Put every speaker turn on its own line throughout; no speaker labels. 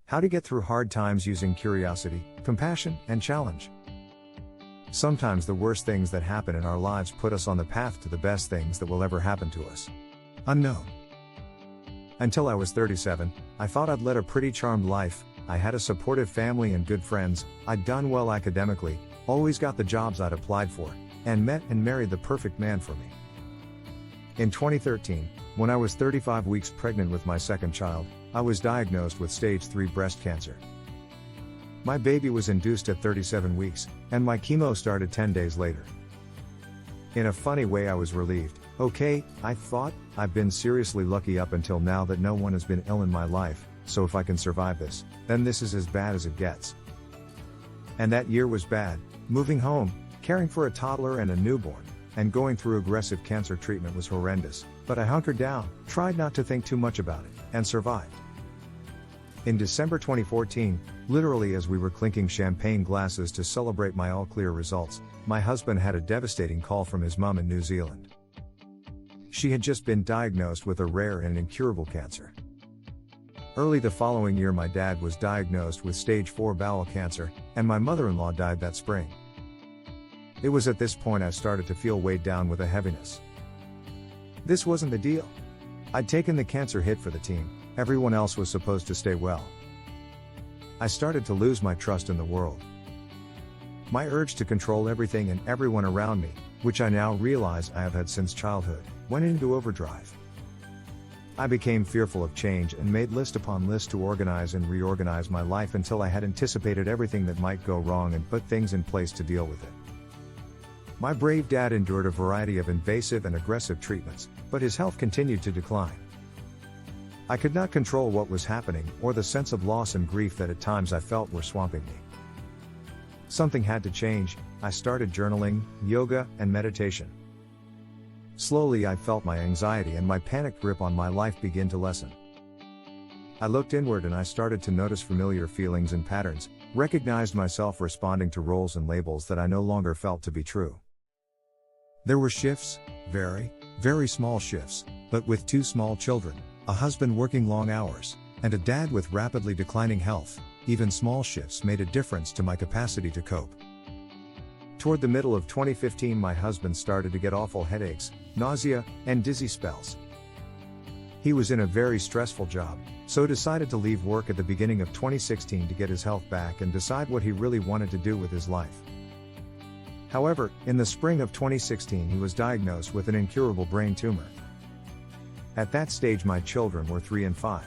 How to get through hard times using curiosity, compassion, and challenge. Sometimes the worst things that happen in our lives put us on the path to the best things that will ever happen to us. Unknown. Until I was 37, I thought I'd led a pretty charmed life. I had a supportive family and good friends, I'd done well academically, always got the jobs I'd applied for, and met and married the perfect man for me. In 2013, when I was 35 weeks pregnant with my second child, I was diagnosed with stage 3 breast cancer. My baby was induced at 37 weeks, and my chemo started 10 days later. In a funny way, I was relieved. Okay, I thought, I've been seriously lucky up until now that no one has been ill in my life, so if I can survive this, then this is as bad as it gets. And that year was bad, moving home, caring for a toddler and a newborn, and going through aggressive cancer treatment was horrendous, but I hunkered down, tried not to think too much about it, and survived. In December 2014, literally as we were clinking champagne glasses to celebrate my all-clear results, my husband had a devastating call from his mom in New Zealand. She had just been diagnosed with a rare and incurable cancer. Early the following year, my dad was diagnosed with stage 4 bowel cancer, and my mother-in-law died that spring. It was at this point I started to feel weighed down with a heaviness. This wasn't the deal. I'd taken the cancer hit for the team, everyone else was supposed to stay well. I started to lose my trust in the world. My urge to control everything and everyone around me, which I now realize I have had since childhood, went into overdrive. I became fearful of change and made list upon list to organize and reorganize my life until I had anticipated everything that might go wrong and put things in place to deal with it. My brave dad endured a variety of invasive and aggressive treatments, but his health continued to decline. I could not control what was happening or the sense of loss and grief that at times I felt were swamping me. Something had to change. I started journaling, yoga, and meditation. Slowly I felt my anxiety and my panic grip on my life begin to lessen. I looked inward and I started to notice familiar feelings and patterns, recognized myself responding to roles and labels that I no longer felt to be true. There were shifts, very small shifts, but with 2 small children, a husband working long hours, and a dad with rapidly declining health, even small shifts made a difference to my capacity to cope. Toward the middle of 2015, my husband started to get awful headaches, nausea, and dizzy spells. He was in a very stressful job, so decided to leave work at the beginning of 2016 to get his health back and decide what he really wanted to do with his life. However, in the spring of 2016 he was diagnosed with an incurable brain tumor. At that stage my children were 3 and 5.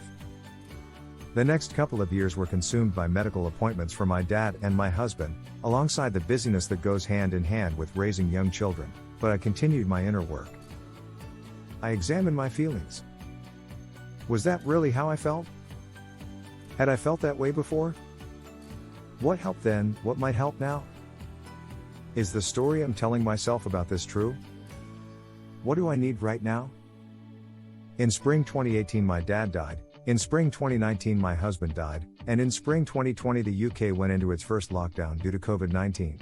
The next couple of years were consumed by medical appointments for my dad and my husband, alongside the busyness that goes hand in hand with raising young children, but I continued my inner work. I examined my feelings. Was that really how I felt? Had I felt that way before? What helped then, what might help now? Is the story I'm telling myself about this true? What do I need right now? In spring 2018 my dad died, in spring 2019 my husband died, and in spring 2020 the UK went into its first lockdown due to COVID-19.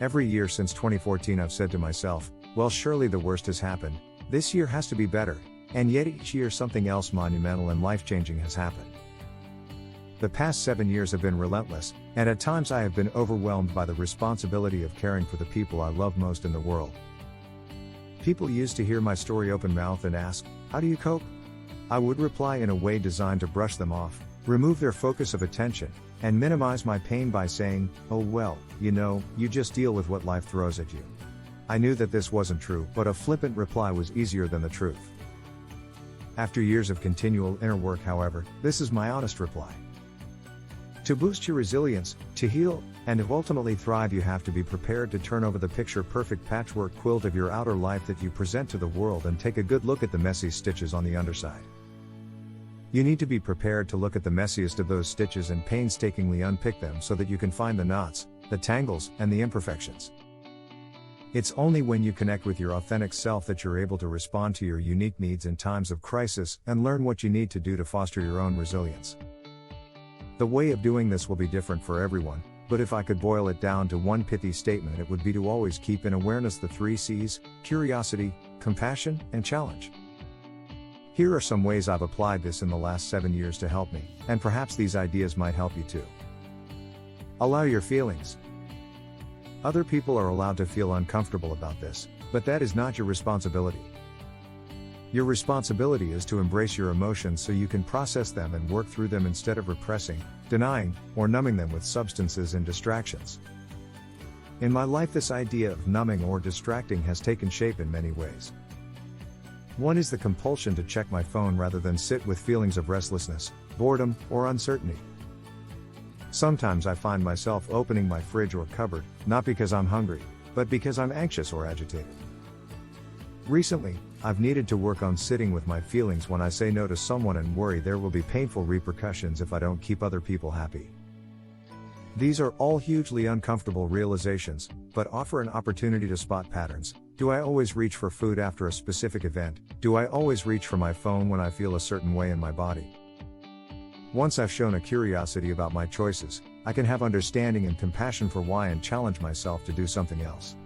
Every year since 2014 I've said to myself, well, surely the worst has happened, this year has to be better, and yet each year something else monumental and life-changing has happened. The past 7 years have been relentless, and at times I have been overwhelmed by the responsibility of caring for the people I love most in the world. People used to hear my story open mouth and ask, how do you cope? I would reply in a way designed to brush them off, remove their focus of attention, and minimize my pain by saying, oh well, you just deal with what life throws at you. I knew that this wasn't true, but a flippant reply was easier than the truth. After years of continual inner work, however, this is my honest reply. To boost your resilience, to heal, and to ultimately thrive, you have to be prepared to turn over the picture-perfect patchwork quilt of your outer life that you present to the world and take a good look at the messy stitches on the underside. You need to be prepared to look at the messiest of those stitches and painstakingly unpick them so that you can find the knots, the tangles, and the imperfections. It's only when you connect with your authentic self that you're able to respond to your unique needs in times of crisis and learn what you need to do to foster your own resilience. The way of doing this will be different for everyone, but if I could boil it down to one pithy statement, it would be to always keep in awareness the 3 C's: curiosity, compassion, and challenge. Here are some ways I've applied this in the last 7 years to help me, and perhaps these ideas might help you too. Allow your feelings. Other people are allowed to feel uncomfortable about this, but that is not your responsibility. Your responsibility is to embrace your emotions so you can process them and work through them instead of repressing, denying, or numbing them with substances and distractions. In my life, this idea of numbing or distracting has taken shape in many ways. One is the compulsion to check my phone rather than sit with feelings of restlessness, boredom, or uncertainty. Sometimes I find myself opening my fridge or cupboard, not because I'm hungry, but because I'm anxious or agitated. Recently, I've needed to work on sitting with my feelings when I say no to someone and worry there will be painful repercussions if I don't keep other people happy. These are all hugely uncomfortable realizations, but offer an opportunity to spot patterns. Do I always reach for food after a specific event? Do I always reach for my phone when I feel a certain way in my body? Once I've shown a curiosity about my choices, I can have understanding and compassion for why and challenge myself to do something else.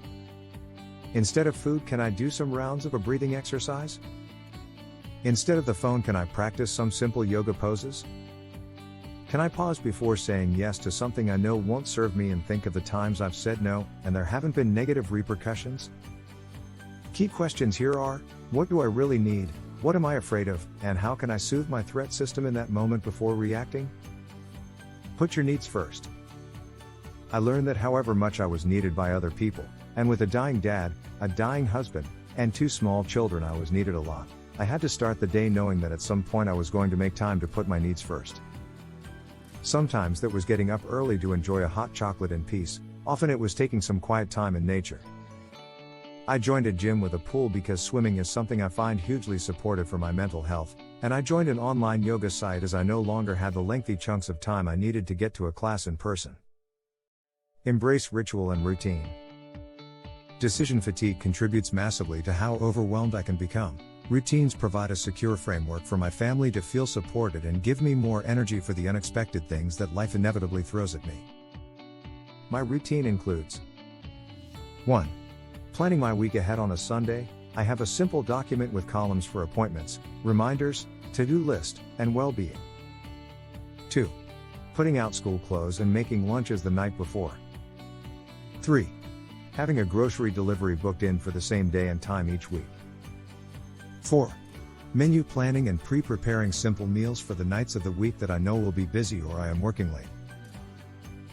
Instead of food, can I do some rounds of a breathing exercise? Instead of the phone, can I practice some simple yoga poses? Can I pause before saying yes to something I know won't serve me and think of the times I've said no, and there haven't been negative repercussions? Key questions here are, what do I really need? What am I afraid of? And how can I soothe my threat system in that moment before reacting? Put your needs first. I learned that however much I was needed by other people, and with a dying dad, a dying husband, and 2 small children, I was needed a lot. I had to start the day knowing that at some point I was going to make time to put my needs first. Sometimes that was getting up early to enjoy a hot chocolate in peace, often it was taking some quiet time in nature. I joined a gym with a pool because swimming is something I find hugely supportive for my mental health, and I joined an online yoga site as I no longer had the lengthy chunks of time I needed to get to a class in person. Embrace ritual and routine. Decision fatigue contributes massively to how overwhelmed I can become. Routines provide a secure framework for my family to feel supported and give me more energy for the unexpected things that life inevitably throws at me. My routine includes 1. Planning my week ahead on a Sunday. I have a simple document with columns for appointments, reminders, to-do list, and well-being. 2. Putting out school clothes and making lunches the night before. 3. Having a grocery delivery booked in for the same day and time each week. 4. Menu planning and pre-preparing simple meals for the nights of the week that I know will be busy or I am working late.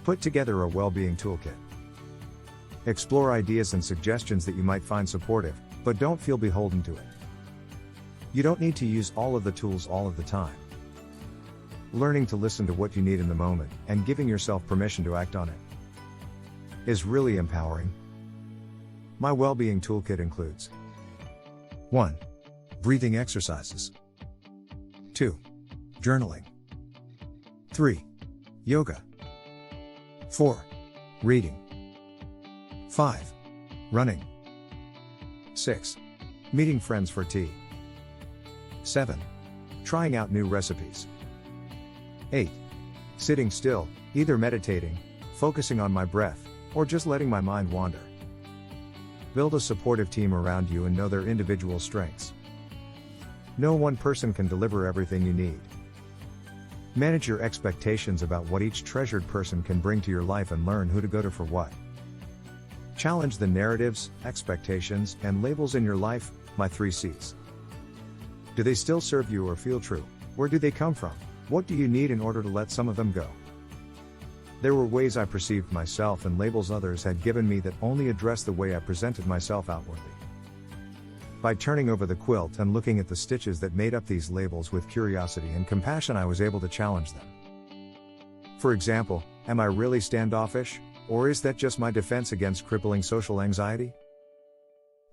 Put together a well-being toolkit. Explore ideas and suggestions that you might find supportive, but don't feel beholden to it. You don't need to use all of the tools all of the time. Learning to listen to what you need in the moment, and giving yourself permission to act on it, is really empowering. My well-being toolkit includes 1. Breathing exercises. 2. Journaling. 3. Yoga. 4. Reading. 5. Running. 6. Meeting friends for tea. 7. Trying out new recipes. 8. Sitting still, either meditating, focusing on my breath, or just letting my mind wander. Build a supportive team around you and know their individual strengths. No one person can deliver everything you need. Manage your expectations about what each treasured person can bring to your life and learn who to go to for what. Challenge the narratives, expectations, and labels in your life, my 3 C's. Do they still serve you or feel true? Where do they come from? What do you need in order to let some of them go? There were ways I perceived myself and labels others had given me that only addressed the way I presented myself outwardly. By turning over the quilt and looking at the stitches that made up these labels with curiosity and compassion, I was able to challenge them. For example, am I really standoffish? Or is that just my defense against crippling social anxiety?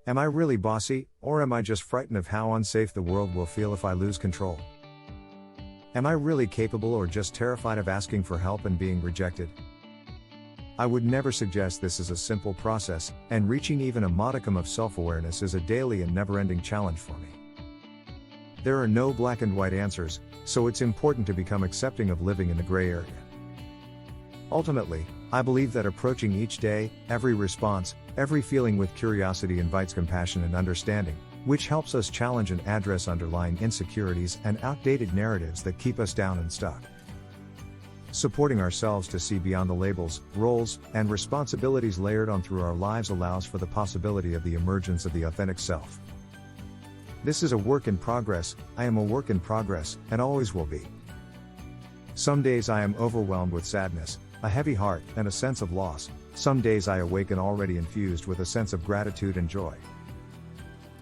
Am I really bossy, or am I just frightened of how unsafe the world will feel if I lose control? Am I really capable or just terrified of asking for help and being rejected? I would never suggest this is a simple process, and reaching even a modicum of self-awareness is a daily and never-ending challenge for me. There are no black and white answers, so it's important to become accepting of living in the gray area. Ultimately, I believe that approaching each day, every response, every feeling with curiosity invites compassion and understanding, which helps us challenge and address underlying insecurities and outdated narratives that keep us down and stuck. Supporting ourselves to see beyond the labels, roles, and responsibilities layered on through our lives allows for the possibility of the emergence of the authentic self. This is a work in progress. I am a work in progress, and always will be. Some days I am overwhelmed with sadness, a heavy heart, and a sense of loss. Some days I awaken already infused with a sense of gratitude and joy.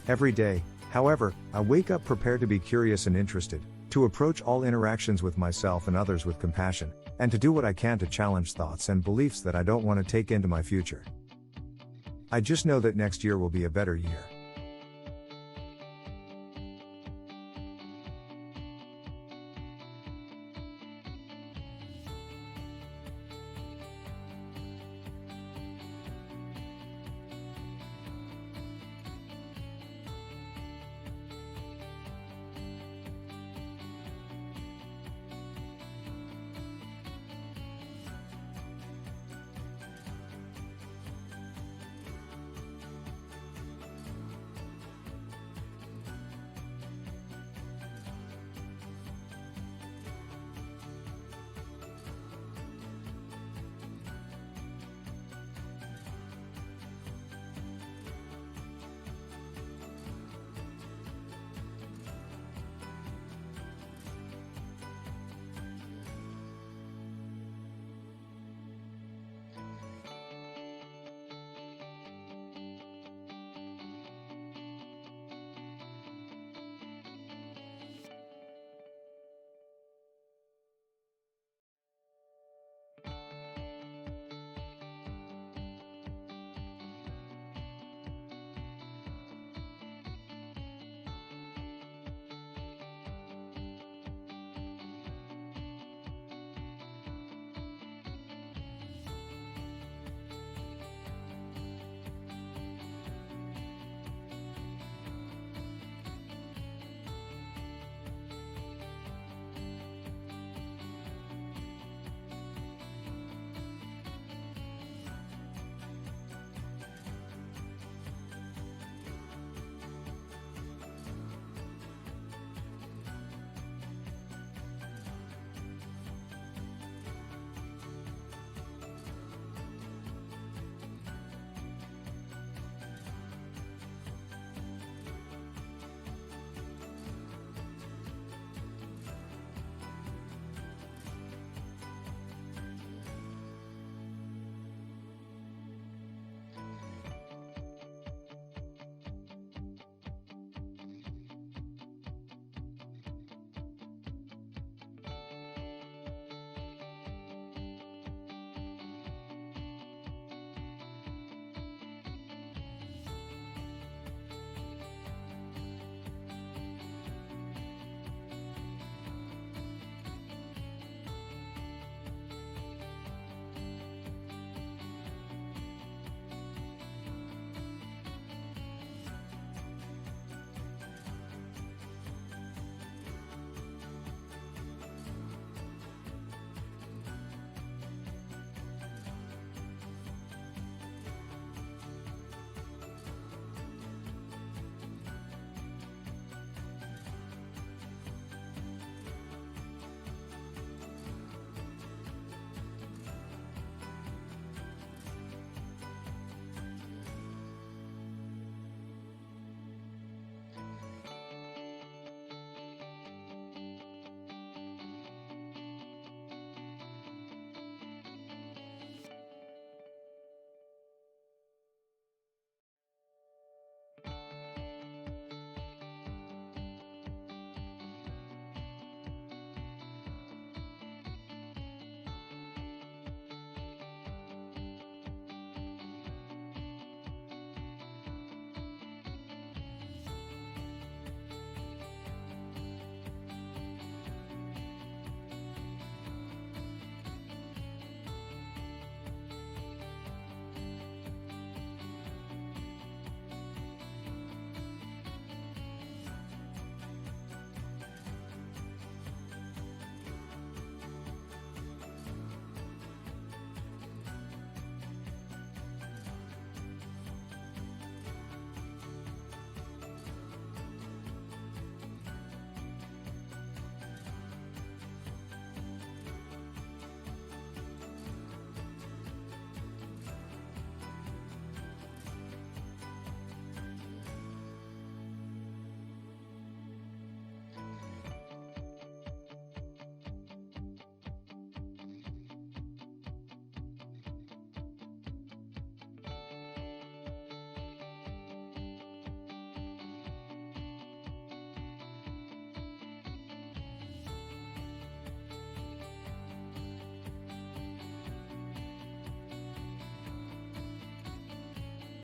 Every day, however, I wake up prepared to be curious and interested, to approach all interactions with myself and others with compassion, and to do what I can to challenge thoughts and beliefs that I don't want to take into my future. I just know that next year will be a better year.